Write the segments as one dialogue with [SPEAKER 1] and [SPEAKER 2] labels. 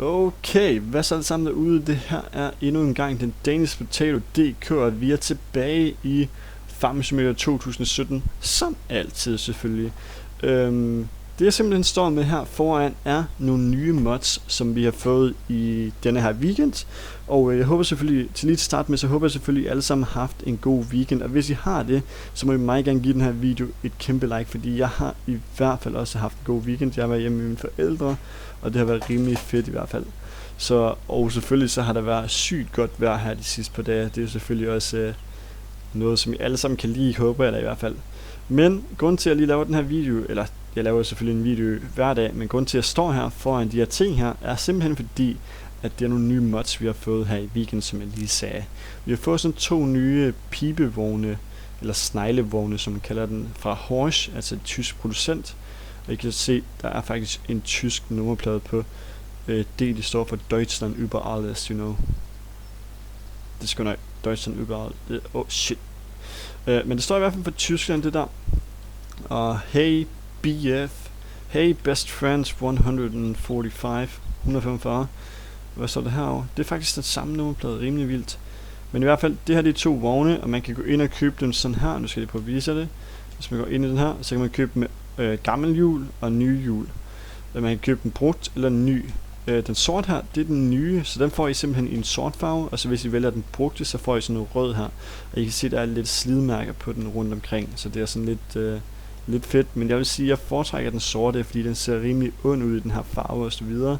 [SPEAKER 1] Okay, hvad så alle sammen derude? Det her er endnu en gang den DanishPotatoDK, og vi er tilbage i Farming Simulator 2017, som altid selvfølgelig. Det jeg simpelthen står med her foran er nogle nye mods, som vi har fået i denne her weekend. Og jeg håber selvfølgelig, til lige til start med, så håber jeg selvfølgelig, at alle sammen har haft en god weekend. Og hvis I har det, så må I meget gerne give den her video et kæmpe like, fordi jeg har i hvert fald også haft en god weekend. Jeg har været hjemme med mine forældre, og det har været rimelig fedt i hvert fald. Så, og selvfølgelig så har der været sygt godt vejr her de sidste par dage. Det er jo selvfølgelig også noget, som I alle sammen kan lide, håber jeg da i hvert fald. Men grund til at jeg lige laver den her video, eller jeg laver selvfølgelig en video hver dag, men grund til at jeg står her foran de her ting her, er simpelthen fordi, at det er nogle nye mods, vi har fået her i weekend, som jeg lige sagde. Vi har fået sådan 2 nye pibevogne, eller sneglevogne, som man kalder den, fra Horsch, altså et tysk producent. Og I kan se, der er faktisk en tysk nummerplade på. Det står for Deutschland über alles, you know. Det skal nok Deutschland über alles. Oh shit. Men det står i hvert fald for Tyskland, det der. Og hey BF, hey best friends 145. Hvad står det herovre? Det er faktisk den samme nummerplade, rimelig vildt. Men i hvert fald, det her det er 2 vogne, og man kan gå ind og købe dem sådan her. Nu skal jeg prøve at vise det. Hvis man går ind i den her, så kan man købe dem med gammel hjul og nye hjul. Man kan købe den brugt eller ny. Den sort her, det er den nye, så den får I simpelthen i en sort farve. Og så hvis I vælger den brugte, så får I sådan noget rød her. Og I kan se, at der er lidt slidmærker på den rundt omkring. Så det er sådan lidt fedt. Men jeg vil sige, at jeg foretrækker den sorte, fordi den ser rimelig ond ud i den her farve og så videre.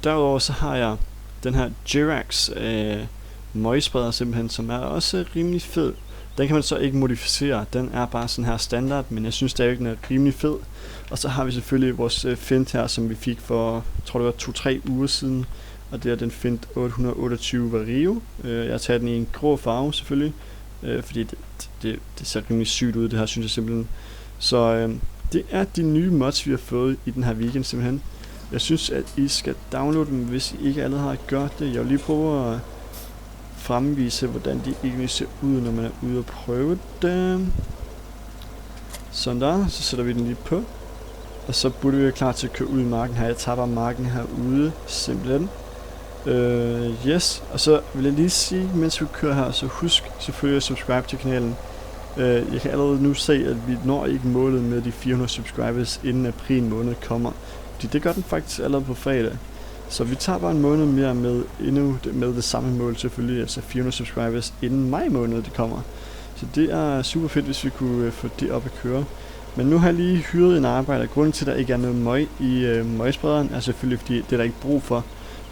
[SPEAKER 1] Derudover så har jeg den her Jirax møgspreder simpelthen, som er også rimelig fed. Den kan man så ikke modificere, den er bare sådan her standard, men jeg synes stadig den er rimelig fed. Og så har vi selvfølgelig vores fint her, som vi fik for, jeg tror det var 2-3 uger siden. Og det er den fint 828 Vario. Jeg har taget den i en grå farve selvfølgelig, fordi det ser rimelig sygt ud, det her synes jeg simpelthen. Så det er de nye mods, vi har fået i den her weekend simpelthen. Jeg synes, at I skal downloade dem, hvis I ikke allerede har gjort det. Jeg vil lige prøve at fremvise, hvordan de egentlig ser ud, når man er ude og prøve det. Sådan der, så sætter vi den lige på. Og så burde vi være klar til at køre ud i marken her. Jeg tager bare marken herude, simpelthen. Yes, og så vil jeg lige sige, mens vi kører her, så husk selvfølgelig at subscribe til kanalen. Jeg kan allerede nu se, at vi når ikke målet med de 400 subscribers, inden april måned kommer. Fordi det gør den faktisk allerede på fredag. Så vi tager bare en måned mere med det samme mål selvfølgelig, altså 400 subscribers inden maj måned det kommer. Så det er super fedt, hvis vi kunne få det op at køre. Men nu har jeg lige hyret en arbejder. Grunden til, at der ikke er noget møg i møgsprederen, er selvfølgelig, fordi det er der ikke brug for,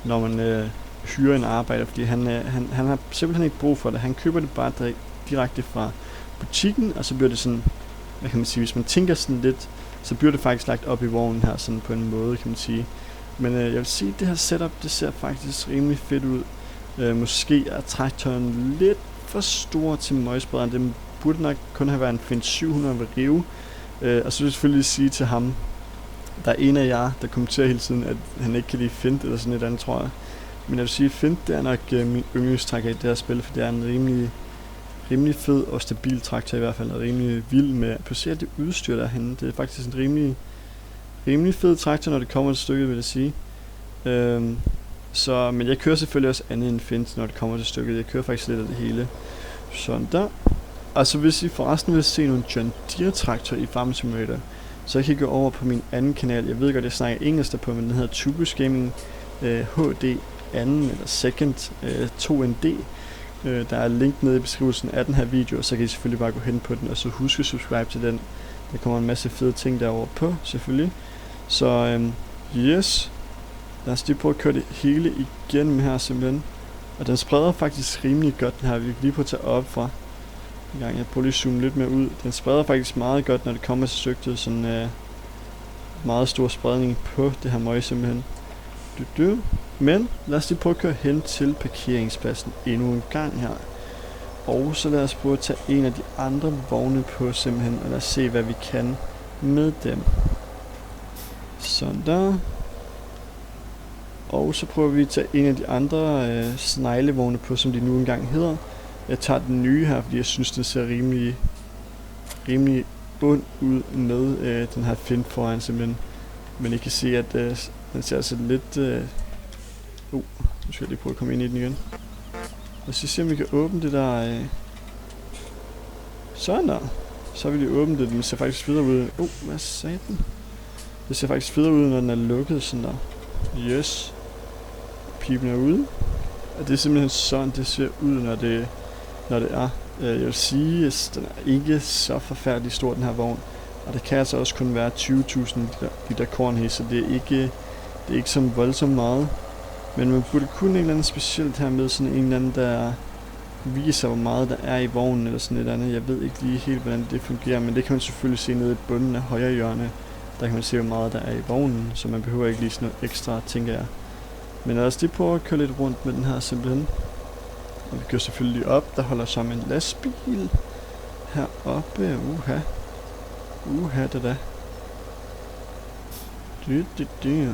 [SPEAKER 1] når man hyrer en arbejder. Fordi han har simpelthen ikke brug for det. Han køber det bare direkte fra butikken, og så bliver det sådan, hvad kan man sige, hvis man tænker sådan lidt, så bliver det faktisk lagt op i vognen her, sådan på en måde, kan man sige. Men jeg vil sige, at det her setup, det ser faktisk rimelig fedt ud. Måske er traktoren lidt for stor til møgsprederen. Det burde nok kun have været en Fint 700 ved rive. Og så vil jeg selvfølgelig sige til ham, der er en af jer, der kommenterer hele tiden, at han ikke kan lide Fint eller sådan et andet, tror jeg. Men jeg vil sige, at Fint, det er nok min yndlingstraktor i det her spil, for det er en rimelig fed og stabil traktor i hvert fald, og rimelig vild med at placere det udstyr derhenne. Det er faktisk en rimelig fed traktor, når det kommer til stykket, vil jeg sige. Men jeg kører selvfølgelig også andet end Fint, når det kommer til stykket. Jeg kører faktisk lidt af det hele. Sådan der. Og så hvis I forresten vil se nogle John Deere traktor i Farming Simulator, så kan I gå over på min anden kanal. Jeg ved godt, jeg snakker engelsk derpå, men den hedder Tubus Gaming HD 2. eller Second 2ND. Der er link nede i beskrivelsen af den her video, og så kan I selvfølgelig bare gå hen på den, og så husk at subscribe til den. Der kommer en masse fede ting derovre på, selvfølgelig. Så yes, lad os lige prøve at køre det hele igennem her simpelthen. Og den spreder faktisk rimelig godt, den her. Vi kan lige prøve at tage op fra en gang. Jeg prøver lige at zoome lidt mere ud. Den spreder faktisk meget godt, når det kommer til stykket. Sådan meget stor spredning på det her møg simpelthen. Men lad os lige prøve at køre hen til parkeringspladsen endnu en gang her. Og så lad os prøve at tage en af de andre vogne på simpelthen, og lad os se hvad vi kan med dem. Sådan der. Og så prøver vi at tage en af de andre sneglevogne på, som de nu engang hedder. Jeg tager den nye her, fordi jeg synes den ser rimelig ond ud med den her fin foran simpelthen. Men I kan se, at den ser altså Nu skal jeg lige prøve at komme ind i den igen. Og så se om vi kan åbne det der... Sådan der. Så har vi lige åbnet det. Den ser faktisk videre ud. Hvad sagde den? Det ser faktisk videre ud, når den er lukket sådan der. Yes. Pipen er ude. Og det er simpelthen sådan, det ser ud, når det er. Jeg vil sige, at den er ikke så forfærdelig stor, den her vogn. Og det kan altså også kun være 20.000 liter korn her, så det er ikke så voldsomt meget. Men man burde kunne en eller anden specielt her med sådan en eller anden, der viser, hvor meget der er i vognen eller sådan et andet. Jeg ved ikke lige helt, hvordan det fungerer, men det kan man selvfølgelig se nede i bunden af højre hjørne. Der kan man se, hvor meget der er i vognen, så man behøver ikke lige sådan noget ekstra, tænker jeg. Men lad os lige prøve at køre lidt rundt med den her simpelthen. Og vi kører selvfølgelig op, der holder som en lastbil heroppe. Det da. Det.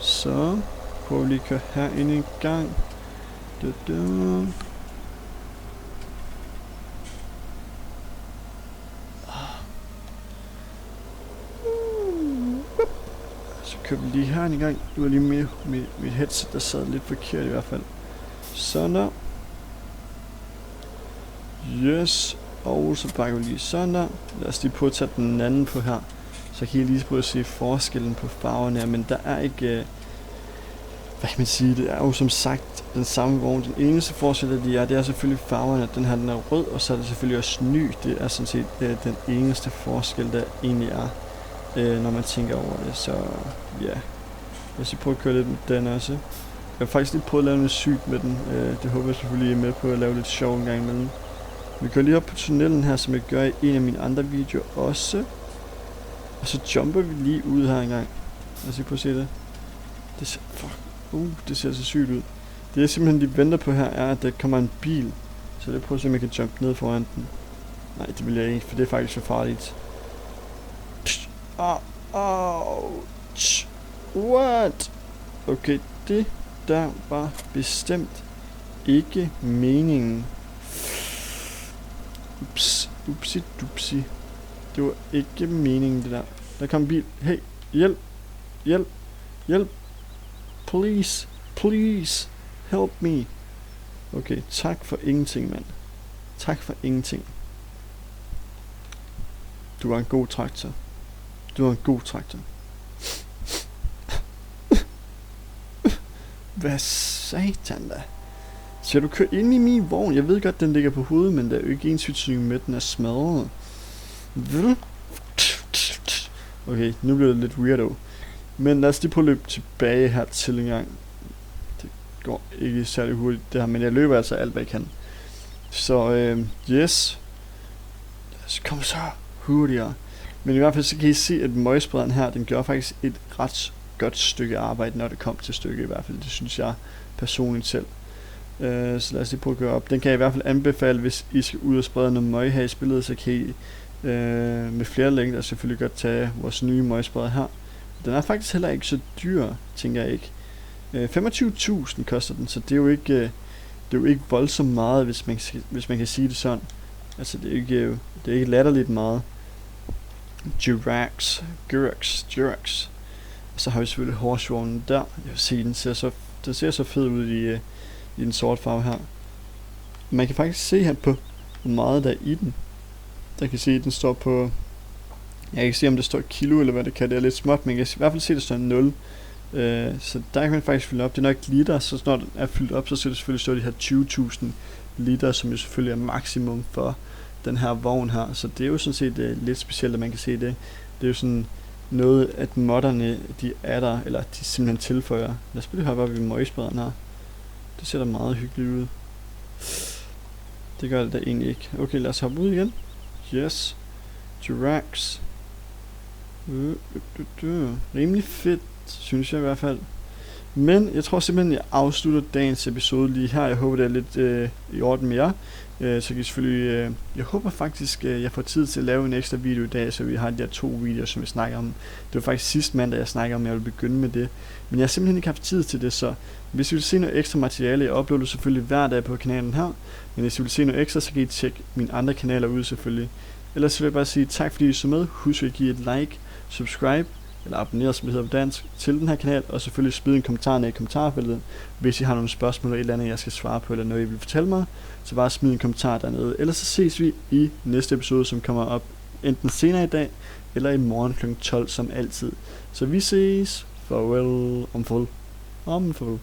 [SPEAKER 1] Så prøver vi lige at køre herinde en gang. Så kører vi lige her en gang. Nu er lige med mit headset, der sad lidt forkert i hvert fald. Sådan der. Yes. Og så bakker vi lige sådan der. Lad os lige prøve at tage den anden på her. Så kan I lige prøve at se forskellen på farverne her. Men der er ikke... hvad kan man sige? Det er jo som sagt den samme vogn. Den eneste forskel, det er selvfølgelig farverne. Den her den er rød, og så er det selvfølgelig også ny. Det er sådan set den eneste forskel, der egentlig er, når man tænker over det. Så ja. Jeg skal prøve at køre lidt med den også. Jeg har faktisk lige prøvet at lave noget sygt med den. Det håber jeg selvfølgelig, I er med på at lave lidt sjov en gang imellem. Vi går lige op på tunnelen her, som jeg gør i en af mine andre videoer også. Og så jumper vi lige ud her en gang. Lad os lige prøve at se det. Det ser så sygt ud. Det jeg simpelthen lige venter på her, er at der kommer en bil. Så jeg prøver at se om jeg kan jumpe ned foran den. Nej, det vil jeg ikke, for det er faktisk så farligt. What? Okay, det der var bestemt ikke meningen. Upsi. Det var ikke meningen, det der. Der kom en bil. Hey, hjælp. Please, help me. Okay, tak for ingenting, mand. Tak for ingenting. Du var en god traktor. Hvad satan da? Skal du køre ind i min vogn? Jeg ved godt, den ligger på hovedet, men der er jo ikke ensbetydning med, den er smadret. Okay, nu bliver det lidt weirdo. Men lad os lige prøve at løbe tilbage her til en gang. Det går ikke særlig hurtigt det her, men jeg løber altså alt, hvad jeg kan. Så yes. Så kom så hurtigere. Men i hvert fald så kan I se, at møgsprederen her, den gør faktisk et ret godt stykke arbejde, når det kom til stykket i hvert fald. Det synes jeg personligt selv. Så lad os lige prøve at gøre op. Den kan jeg i hvert fald anbefale, hvis I skal ud og sprede noget møg her i spillet, så kan I med flere længder selvfølgelig godt tage vores nye møgspreder her. Den er faktisk heller ikke så dyr, tænker jeg ikke. 25.000 koster den, så det er jo ikke voldsomt meget, hvis man kan sige det sådan. Altså det er ikke latterligt meget. Gyrax. Og så har vi selvfølgelig horsevognen der. Jeg vil sige, den ser så fed ud i den sorte farve her. Man kan faktisk se her på, hvor meget der er i den. Der kan se, at den står på... Jeg kan ikke se, om det står kilo eller hvad det kan. Det er lidt småt, men jeg kan i hvert fald se, at det står 0. Så der kan man faktisk fylde op. Det er nok liter, så når den er fyldt op, så skal det selvfølgelig stå de her 20.000 liter, som jo selvfølgelig er maksimum for den her vogn her. Så det er jo sådan set lidt specielt, at man kan se det. Det er jo sådan noget, at modderne, de er der, eller de simpelthen tilføjer. Lad os lige hoppe op i møgsprederen her. Det ser da meget hyggeligt ud. Det gør det da egentlig ikke. Okay, lad os hoppe ud igen. Yes. Gyrax. Rimelig fedt, synes jeg i hvert fald. Men jeg tror simpelthen, jeg afslutter dagens episode lige her. Jeg håber, det er lidt i orden med jer. Så kan I selvfølgelig... jeg håber faktisk, jeg får tid til at lave en ekstra video i dag, så vi har de her 2 videoer, som vi snakker om. Det var faktisk sidste mandag, jeg snakkede om, at jeg ville begynde med det. Men jeg har simpelthen ikke haft tid til det, så hvis I vil se noget ekstra materiale, jeg uploader selvfølgelig hver dag på kanalen her. Men hvis I vil se noget ekstra, så kan I tjekke mine andre kanaler ud selvfølgelig. Ellers vil jeg bare sige tak, fordi I så med. Husk at give et like, subscribe, eller abonneret, som det hedder på dansk, til den her kanal, og selvfølgelig smid en kommentar ned i kommentarfeltet, hvis I har nogle spørgsmål eller et eller andet, jeg skal svare på, eller noget, I vil fortælle mig, så bare smid en kommentar dernede. Ellers så ses vi i næste episode, som kommer op enten senere i dag, eller i morgen kl. 12, som altid. Så vi ses. Farvel. Omfuld.